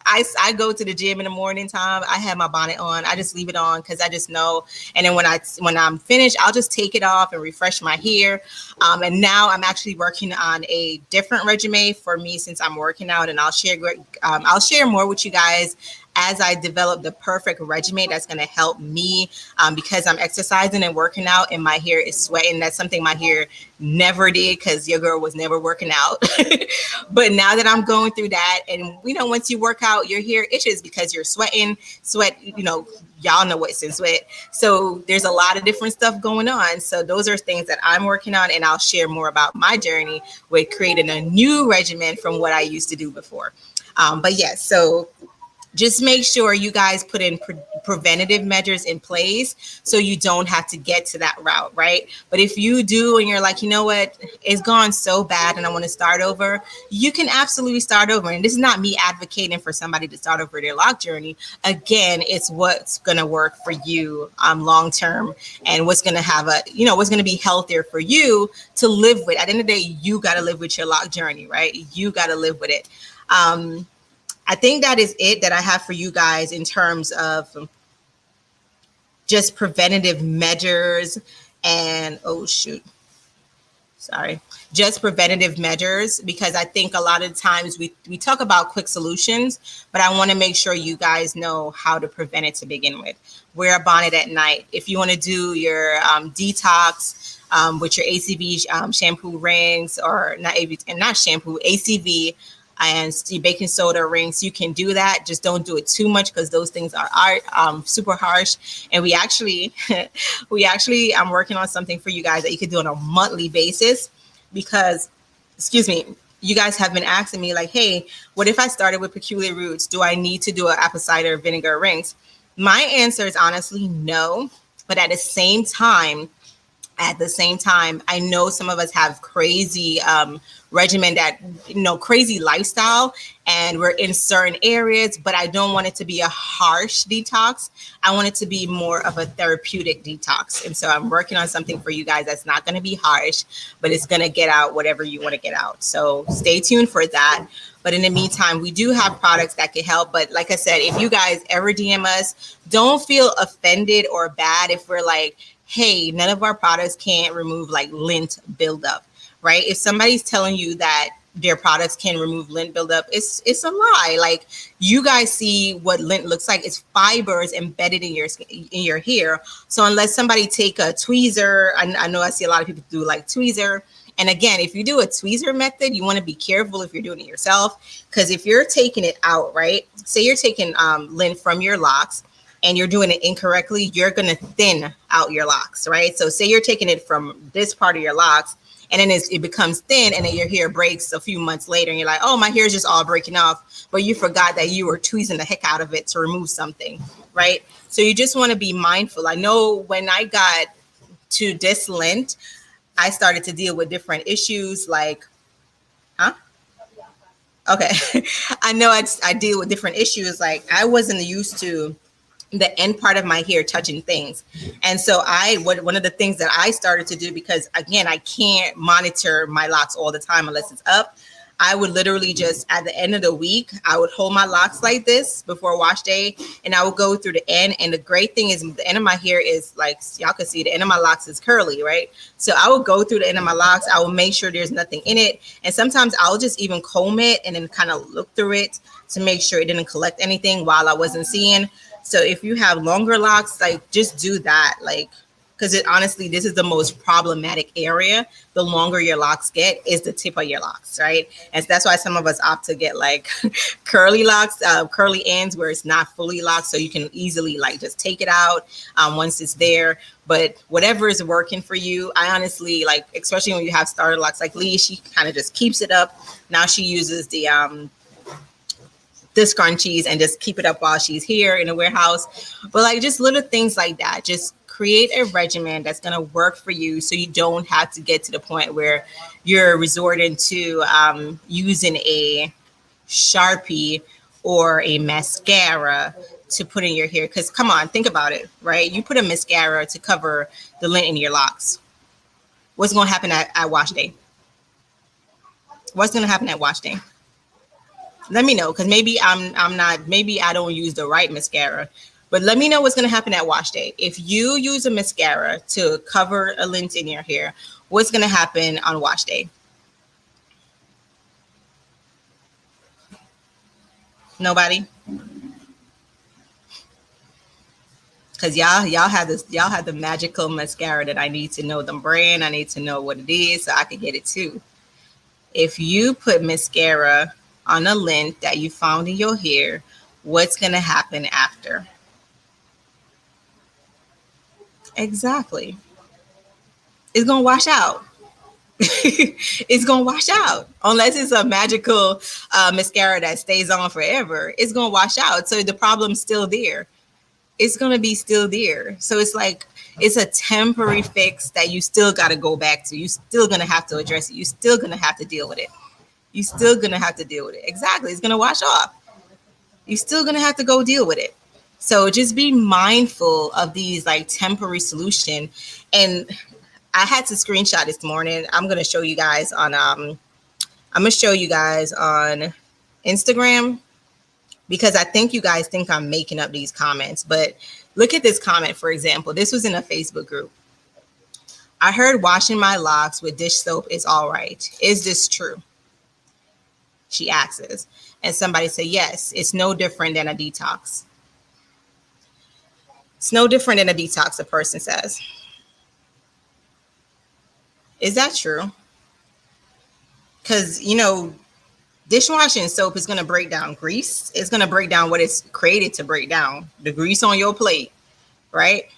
I go to the gym in the morning time. I have my bonnet on. I just leave it on because I just know. And then when I'm finished, I'll just take it off and refresh my hair. And now I'm actually working on a different regimen for me since I'm working out, and I'll share more with you guys as I develop the perfect regimen that's going to help me because I'm exercising and working out and my hair is sweating. That's something my hair never did because your girl was never working out. But now that I'm going through that, and once you work out, your hair itches because you're sweating. Y'all know what's in sweat. So there's a lot of different stuff going on. So those are things that I'm working on, and I'll share more about my journey with creating a new regimen from what I used to do before. But yes, so just make sure you guys put in preventative measures in place so you don't have to get to that route, right? But if you do and you're like, you know what, it's gone so bad and I want to start over, you can absolutely start over. And this is not me advocating for somebody to start over their lock journey. Again, it's what's going to work for you long term and what's going to have what's going to be healthier for you to live with. At the end of the day, you got to live with your lock journey, right? You got to live with it. I think that is it that I have for you guys in terms of just preventative measures and just preventative measures, because I think a lot of times we talk about quick solutions, but I want to make sure you guys know how to prevent it to begin with. Wear a bonnet at night. If you want to do your detox with your ACV shampoo rings, or not shampoo, ACV and baking soda rings, you can do that. Just don't do it too much because those things are super harsh. And we actually, I'm working on something for you guys that you can do on a monthly basis because, excuse me, you guys have been asking me like, hey, what if I started with peculiar roots? Do I need to do an apple cider vinegar rings? My answer is honestly no. But at the same time, I know some of us have crazy regimen that, crazy lifestyle, and we're in certain areas, but I don't want it to be a harsh detox. I want it to be more of a therapeutic detox. And so I'm working on something for you guys that's not going to be harsh, but it's going to get out whatever you want to get out. So stay tuned for that. But in the meantime, we do have products that can help. But like I said, if you guys ever DM us, don't feel offended or bad if we're like, hey, none of our products can't remove like lint buildup, right? If somebody's telling you that their products can remove lint buildup, it's a lie. Like, you guys see what lint looks like. It's fibers embedded in your hair. So unless somebody take a tweezer, I know I see a lot of people do like tweezer. And again, if you do a tweezer method, you want to be careful if you're doing it yourself, because if you're taking it out, right? Say you're taking lint from your locks, and you're doing it incorrectly, you're going to thin out your locks, right? So say you're taking it from this part of your locks, and then it becomes thin, and then your hair breaks a few months later, and you're like, oh, my hair is just all breaking off, but you forgot that you were tweezing the heck out of it to remove something, right? So you just want to be mindful. I know when I got to this lint, I started to deal with different issues like, Okay. I know I deal with different issues. Like, I wasn't used to the end part of my hair touching things. And so one of the things that I started to do, because again, I can't monitor my locks all the time unless it's up, I would literally just, at the end of the week, I would hold my locks like this before wash day, and I would go through the end. And the great thing is the end of my hair is, like, y'all can see the end of my locks is curly, right? So I would go through the end of my locks. I will make sure there's nothing in it. And sometimes I'll just even comb it and then kind of look through it to make sure it didn't collect anything while I wasn't seeing. So if you have longer locks, like, just do that, like, because honestly, this is the most problematic area. The longer your locks get is the tip of your locks, right? And so that's why some of us opt to get like curly locks, curly ends where it's not fully locked, so you can easily like just take it out once it's there. But whatever is working for you, I honestly like, especially when you have starter locks like Lee, she kind of just keeps it up. Now she uses the scrunchies and just keep it up while she's here in the warehouse. But like, just little things like that, just create a regimen that's going to work for you, so you don't have to get to the point where you're resorting to using a sharpie or a mascara to put in your hair. Because come on, think about it, right? You put a mascara to cover the lint in your locks. What's going to happen at wash day? What's going to happen at wash day? Let me know, because maybe maybe I don't use the right mascara, but let me know what's going to happen at wash day. If you use a mascara to cover a lint in your hair, what's going to happen on wash day? Nobody? Because y'all have the magical mascara that I need to know the brand. I need to know what it is so I can get it too. If you put mascara on a lint that you found in your hair, what's going to happen after? Exactly. It's going to wash out. It's going to wash out. Unless it's a magical mascara that stays on forever, it's going to wash out. So the problem's still there. It's going to be still there. So it's like, it's a temporary fix that you still got to go back to. You're still going to have to address it. You're still going to have to deal with it. You're still going to have to deal with it. Exactly. It's going to wash off. You're still going to have to go deal with it. So just be mindful of these like temporary solution. And I had to screenshot this morning. I'm going to show you guys on Instagram, because I think you guys think I'm making up these comments. But look at this comment, for example. This was in a Facebook group. I heard washing my locks with dish soap is all right. Is this true? She asks. And somebody said, yes, it's no different than a detox. It's no different than a detox, a person says. Is that true? Because, Dishwashing soap is going to break down grease. It's going to break down what it's created to break down, the grease on your plate, right?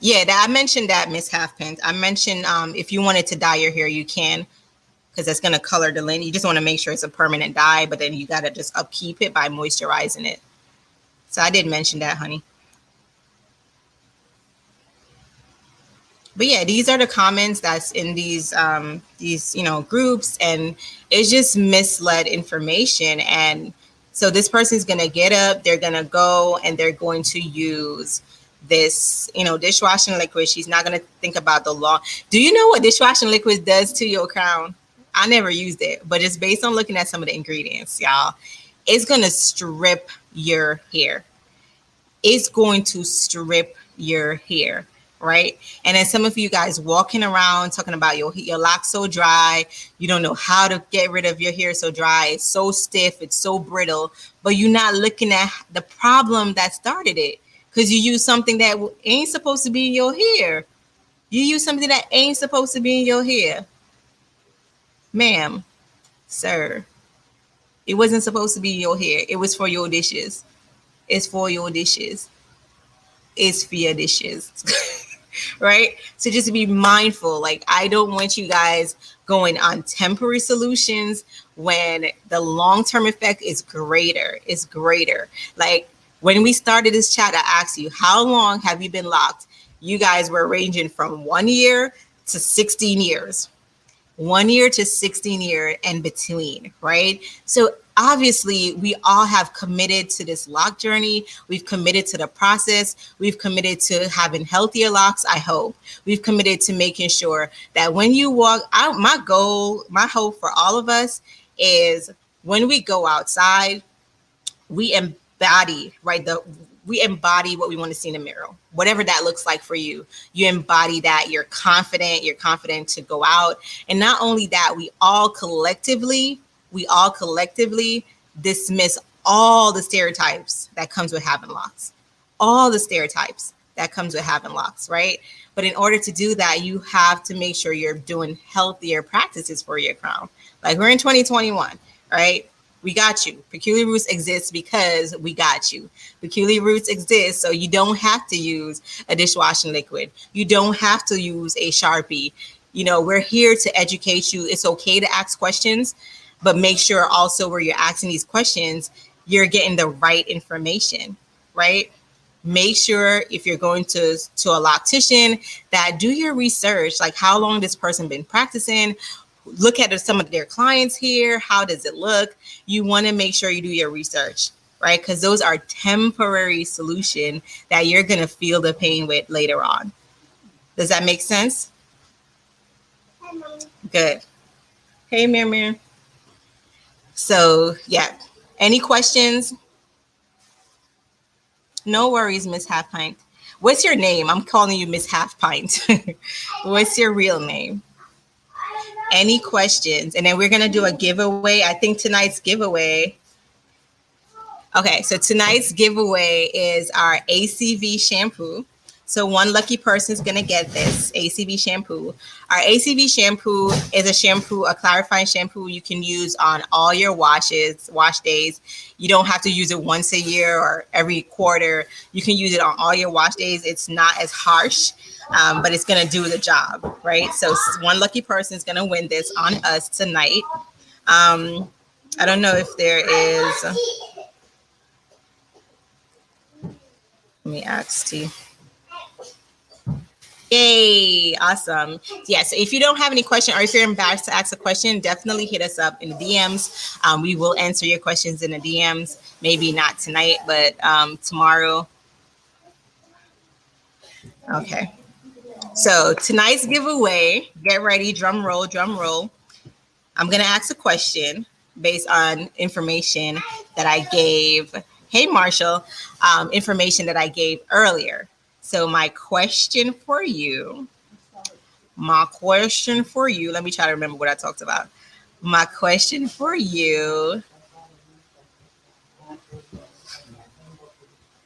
Yeah, I mentioned that, Miss Halfpint. I mentioned if you wanted to dye your hair, you can, because that's going to color the lint. You just want to make sure it's a permanent dye, but then you got to just upkeep it by moisturizing it. So I did mention that, honey. But yeah, these are the comments that's in these groups, and it's just misled information. And so this person's gonna get up, they're gonna go, and they're going to use this dishwashing liquid. She's not gonna think about the law. Do you know what dishwashing liquid does to your crown? I never used it, but just based on looking at some of the ingredients, y'all, it's gonna strip your hair. It's going to strip your hair. Right? And then some of you guys walking around talking about your locks so dry, you don't know how to get rid of your hair so dry, it's so stiff, it's so brittle, but you're not looking at the problem that started it, because you use something that ain't supposed to be in your hair. You use something that ain't supposed to be in your hair. Ma'am, sir, it wasn't supposed to be in your hair. It was for your dishes. It's for your dishes. It's for your dishes. Right? So just be mindful. Like, I don't want you guys going on temporary solutions when the long-term effect is greater. It's greater. Like, when we started this chat, I asked you, how long have you been locked? You guys were ranging from 1 year to 16 years. 1 year to 16 years and between, right? So obviously we all have committed to this lock journey. We've committed to the process. We've committed to having healthier locks, I hope. We've committed to making sure that when you walk out, my goal, my hope for all of us is when we go outside, we embody, right? We embody what we want to see in the mirror, whatever that looks like for you. You embody that. You're confident to go out. And not only that, we all collectively dismiss all the stereotypes that comes with having locks. All the stereotypes that comes with having locks, right? But in order to do that, you have to make sure you're doing healthier practices for your crown. Like, we're in 2021, right? We got you. Peculiar Roots exists because we got you. Peculiar Roots exists so you don't have to use a dishwashing liquid. You don't have to use a Sharpie. We're here to educate you. It's okay to ask questions, but make sure also where you're asking these questions, you're getting the right information, right? Make sure if you're going to a loctician that do your research, like how long this person been practicing, look at some of their clients here. How does it look? You want to make sure you do your research, right? Because those are temporary solution that you're going to feel the pain with later on. Does that make sense? Good. Hey, Mir. So, yeah. Any questions? No worries, Miss Half Pint. What's your name? I'm calling you Miss Half Pint. What's your real name? Any questions? And then we're going to do a giveaway. I think tonight's giveaway. Okay, so tonight's giveaway is our ACV shampoo. So one lucky person is going to get this ACV shampoo. Our ACV shampoo is a shampoo, a clarifying shampoo you can use on all your wash days. You don't have to use it once a year or every quarter. You can use it on all your wash days. It's not as harsh, but it's going to do the job, right? So one lucky person is going to win this on us tonight. I don't know if there is. Let me ask you. Yay, awesome. Yeah, so if you don't have any question or if you're embarrassed to ask a question, definitely hit us up in the DMs. We will answer your questions in the DMs. Maybe not tonight, but tomorrow. Okay. So tonight's giveaway, get ready, drum roll, drum roll. I'm going to ask a question based on information that I gave. Hey, Marshall, information that I gave earlier. So my question for you, let me try to remember what I talked about. My question for you.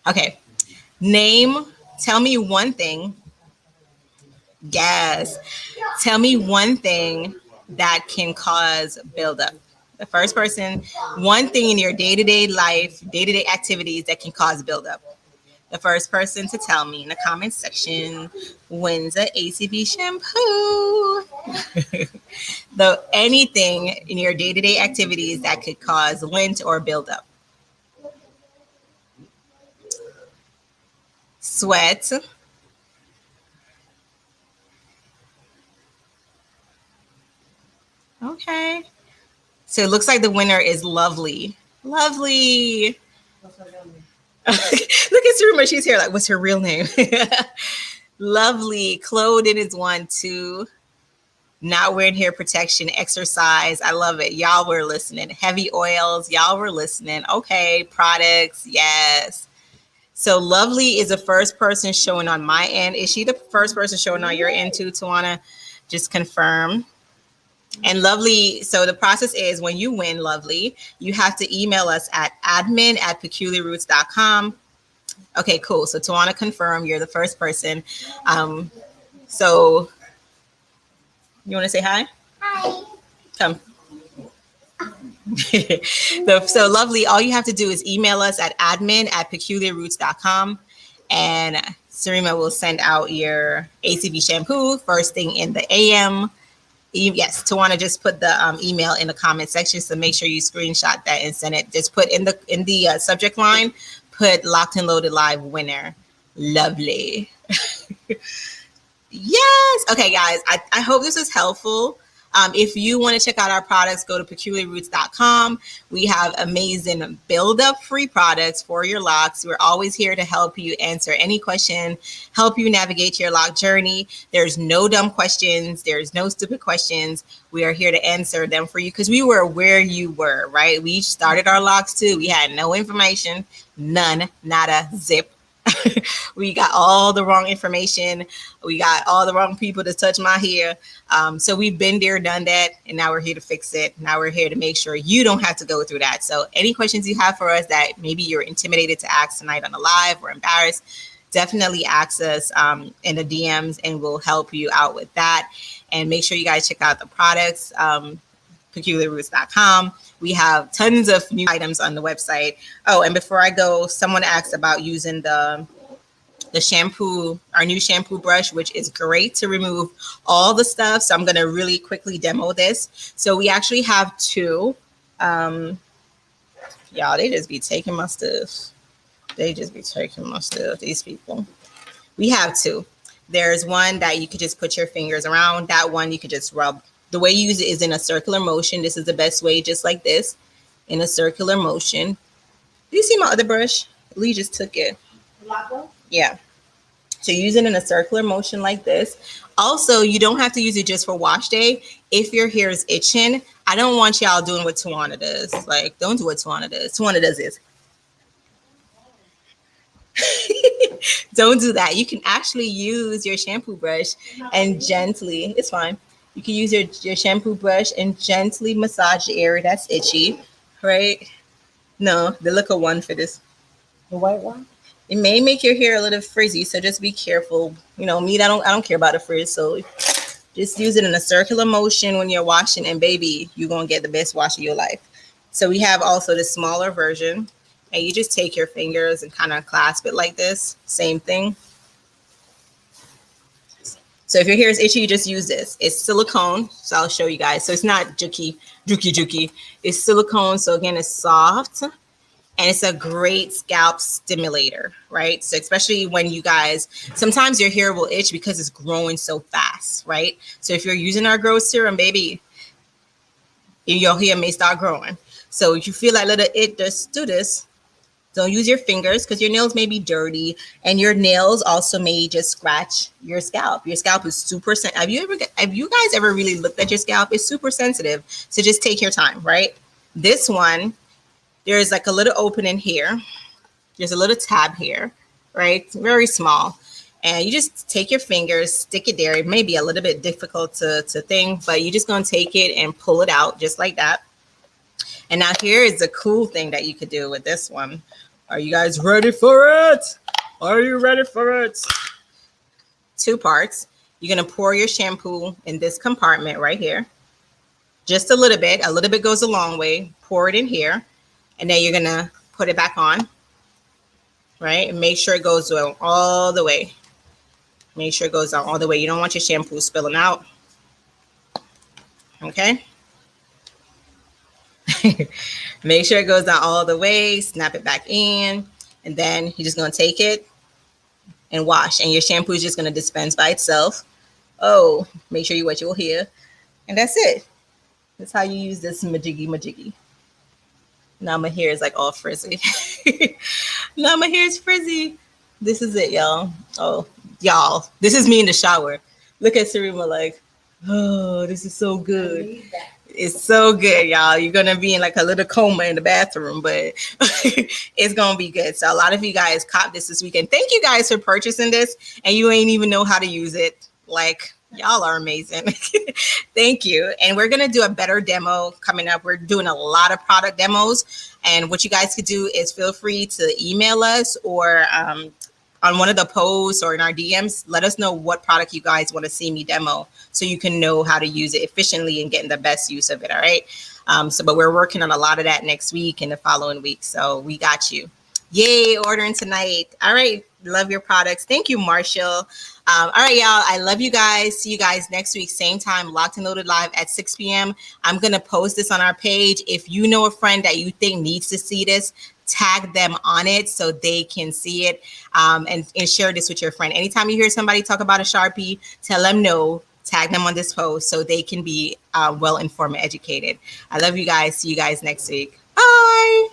Okay. Tell me one thing Yes. Tell me one thing that can cause buildup. The first person, one thing in your day-to-day life, day-to-day activities that can cause buildup. The first person to tell me in the comments section wins an ACV shampoo. Anything in your day-to-day activities that could cause lint or buildup. Sweat. Okay. So it looks like the winner is Lovely. Lovely. Look at Saruma. She's here. Like, what's her real name? Lovely. Clothing is one, too. Not wearing hair protection, exercise. I love it. Y'all were listening. Heavy oils. Y'all were listening. Okay. Products. Yes. So Lovely is the first person showing on my end. Is she the first person showing on your end too, Tawana? Just confirm. And Lovely, so the process is when you win, Lovely, you have to email us at admin@peculiarroots.com. Okay, cool. So Tawana, confirm you're the first person. So you want to say hi?
Hi.
Come. So Lovely, all you have to do is email us at admin@peculiarroots.com, and Sarima will send out your ACV shampoo first thing in the AM. Yes, Tawana just put the email in the comment section, so make sure you screenshot that and send it. Just put in the subject line, put Locked and Loaded Live winner. Lovely. Yes. Okay, guys, I hope this was helpful. If you want to check out our products, go to peculiarroots.com. We have amazing build-up free products for your locks. We're always here to help you answer any question, help you navigate your lock journey. There's no dumb questions. There's no stupid questions. We are here to answer them for you because we were where you were, right? We started our locks too. We had no information, none, nada, zip. We got all the wrong information. We got all the wrong people to touch my hair. So we've been there, done that, and now we're here to fix it. Now we're here to make sure you don't have to go through that. So any questions you have for us that maybe you're intimidated to ask tonight on the live or embarrassed, definitely ask us in the DMs and we'll help you out with that. And make sure you guys check out the products, peculiarroots.com. We have tons of new items on the website. Oh, and before I go, someone asked about using the shampoo, our new shampoo brush, which is great to remove all the stuff. So I'm going to really quickly demo this. So we actually have two. Y'all, they just be taking my stuff. They just be taking my stuff, these people. We have two. There's one that you could just put your fingers around. That one you could just rub. The way you use it is in a circular motion. This is the best way, just like this, in a circular motion. Do you see my other brush? Lee just took it. Yeah. So use it in a circular motion like this. Also, you don't have to use it just for wash day. If your hair is itching, I don't want y'all doing what Tawana does. Like, don't do what Tawana does. Tawana does this. Don't do that. You can actually use your shampoo brush and gently, it's fine. You can use your shampoo brush and gently massage the area that's itchy, right? No, the liquor one for this.
The white one?
It may make your hair a little frizzy, so just be careful. You know, me, I don't care about the frizz, so just use it in a circular motion when you're washing, and baby, you're gonna get the best wash of your life. So we have also the smaller version, and you just take your fingers and kind of clasp it like this. Same thing. So if your hair is itchy, you just use this. It's silicone, so I'll show you guys. So it's not juky. It's silicone, so again, it's soft, and it's a great scalp stimulator, right? So especially when you guys, sometimes your hair will itch because it's growing so fast, right? So if you're using our growth serum, baby, your hair may start growing. So if you feel like little it, just do this. Don't use your fingers because your nails may be dirty, and your nails also may just scratch your scalp. Your scalp is super sensitive. Have you guys ever really looked at your scalp? It's super sensitive. So just take your time, right? This one, there's like a little opening here. There's a little tab here, right? Very small. And you just take your fingers, stick it there. It may be a little bit difficult to think, but you're just going to take it and pull it out just like that. And now here is the cool thing that you could do with this one. Are you guys ready for it? Are you ready for it? Two parts. You're going to pour your shampoo in this compartment right here. Just a little bit. A little bit goes a long way. Pour it in here. And then you're going to put it back on. Right? And make sure it goes all the way. Make sure it goes down all the way. You don't want your shampoo spilling out. Okay? Make sure it goes down all the way. Snap it back in. And then you're just going to take it and wash. And your shampoo is just going to dispense by itself. Oh, make sure you wet your hair. And that's it. That's how you use this majiggy. Now my hair is like all frizzy. Now my hair is frizzy. This is it, y'all. Oh, y'all. This is me in the shower. Look at Sarima like, oh, this is so good. It's so good, y'all. You're going to be in like a little coma in the bathroom, but it's going to be good. So a lot of you guys caught this weekend. Thank you guys for purchasing this, and you ain't even know how to use it. Like, y'all are amazing. Thank you. And we're going to do a better demo coming up. We're doing a lot of product demos. And what you guys could do is feel free to email us or on one of the posts or in our DMs, let us know what product you guys want to see me demo so you can know how to use it efficiently and getting the best use of it. All right. But we're working on a lot of that next week and the following week. So we got you. Yay, ordering tonight. All right. Love your products. Thank you, Marshall. All right, y'all. I love you guys. See you guys next week, same time, Locked and Loaded live at 6 p.m. I'm going to post this on our page. If you know a friend that you think needs to see this, tag them on it so they can see it, and share this with your friend. Anytime you hear somebody talk about a Sharpie, tell them no, tag them on this post so they can be well informed and educated. I love you guys. See you guys next week. Bye.